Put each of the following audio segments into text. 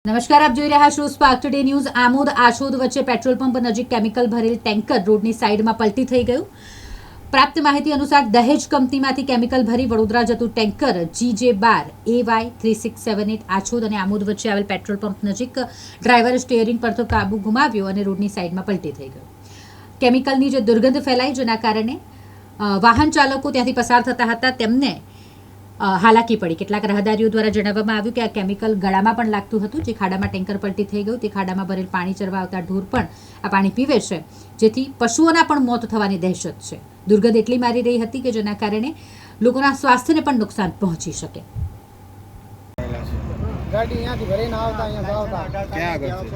નમસ્કાર, આપ જોઈ રહ્યા છો spark today news. Amod Achhod વચ્ચે પેટ્રોલ પંપ નજીક કેમિકલ ભરેલ ટેન્કર રોડની સાઈડમાં પલટી થઈ ગયું। પ્રાપ્ત માહિતી અનુસાર દહેજ કંપનીમાંથી કેમિકલ ભરી વડોદરા જતું ટેન્કર GJ12 AY 3678 આછોદ અને આમોદ વચ્ચે આવેલ પેટ્રોલ પંપ નજીક ડ્રાઈવરે સ્ટીયરિંગ પરથી કાબુ ગુમાવ્યો અને રોડની સાઈડમાં પલટી થઈ ગયું। કેમિકલની જે દુર્ગંધ ફેલાઈ, જેના કારણે વાહન ચાલકો ત્યાંથી પસાર થતા હતા તેમને હાલાકી પડી। કેટલાક રાહદારીઓ દ્વારા જણાવવામાં આવ્યું કે આ કેમિકલ ગળામાં પણ લાગતું હતું। જે ખાડામાં ટેન્કર પલટી થઈ ગયું, તે ખાડામાં ભરેલ પાણી ચરવા આવતા ઢોર પણ આ પાણી પીવે છે, જેથી પશુઓના પણ મોત થવાની દહેશત છે। દુર્ગંધ એટલી મારી રહી હતી કે જેના કારણે લોકોના સ્વાસ્થ્યને પણ નુકસાન પહોંચી શકે। ગાડી અહીંયાથી ભરીને આવતા અહીંયા આવતા ક્યાં આગળ છે?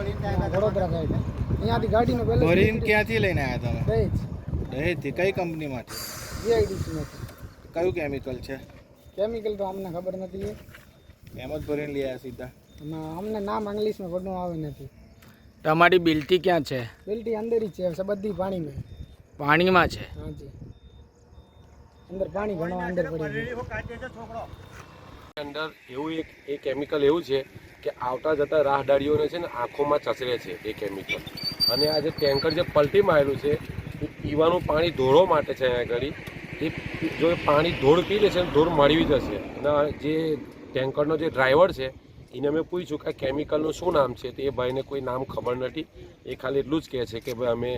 વડોદરા સાઈડ અહીંયાથી ગાડીનો બેલેન્સ ભરીને ક્યાંથી લઈને આવ્યા તમે? દહેજથી। કઈ કંપનીમાંથી? GIDC માંથી। કયું કેમિકલ છે? કેમિકલ તો અમને ખબર નથી, એમ જ ભરીને લઈ આવ્યા સીધા। અમને નામ ઇંગ્લિશમાં પડનું આવે નથી। તમારી બિલ્ટી ક્યાં છે? બિલ્ટી અંદર જ છે, બધી પાણીમાં પાણીમાં છે? હાજી, અંદર પાણી ઘણો અંદર પડી અંદર એવું એક કેમિકલ એવું છે કે આવતા જતા રાહદારીઓને છે ને આંખોમાં ચસરે છે એ કેમિકલ। અને આ જે ટેન્કર જે પલટી મારેલું છે એ પીવાનું પાણી ઢોરો માટે છે। અહીંયા આગળ એ જો પાણી ઢોર પી લેશે ને ઢોર મળી જશે। અને જે ટેન્કરનો જે ડ્રાઈવર છે એને અમે પૂછ્યું કે આ કેમિકલનું શું નામ છે, તો એ ભાઈને કોઈ નામ ખબર નથી। એ ખાલી એટલું જ કહે છે કે ભાઈ અમે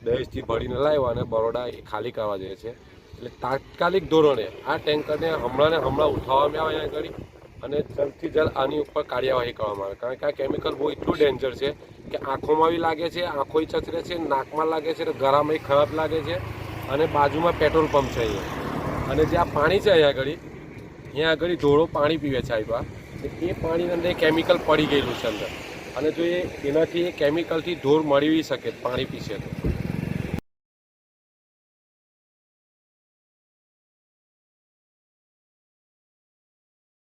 દહેજથી ભરીને લાવ્યા અને બરોડા એ ખાલી કરવા જઈએ છીએ। એટલે તાત્કાલિક ધોરણે આ ટેન્કરને હમણાં ઉઠાવવામાં આવે અહીંયા આગળ અને જલ્દથી જલ્દ આની ઉપર કાર્યવાહી કરવામાં આવે। કારણ કે આ કેમિકલ બહુ એટલું ડેન્જર છે કે આંખોમાં બી લાગે છે, આંખોય ચચરે છે, નાકમાં લાગે છે, ગળામાં ખરાબ લાગે છે। અને બાજુમાં પેટ્રોલ પંપ છે અહીંયા, અને જે આ પાણી છે અહીંયા આગળ ઢોરો પાણી પીવે છે આવ્યા, એ પાણીની અંદર કેમિકલ પડી ગયેલું છે અંદર। અને જો એનાથી એ કેમિકલથી ઢોર મળી શકે પાણી પીશે તો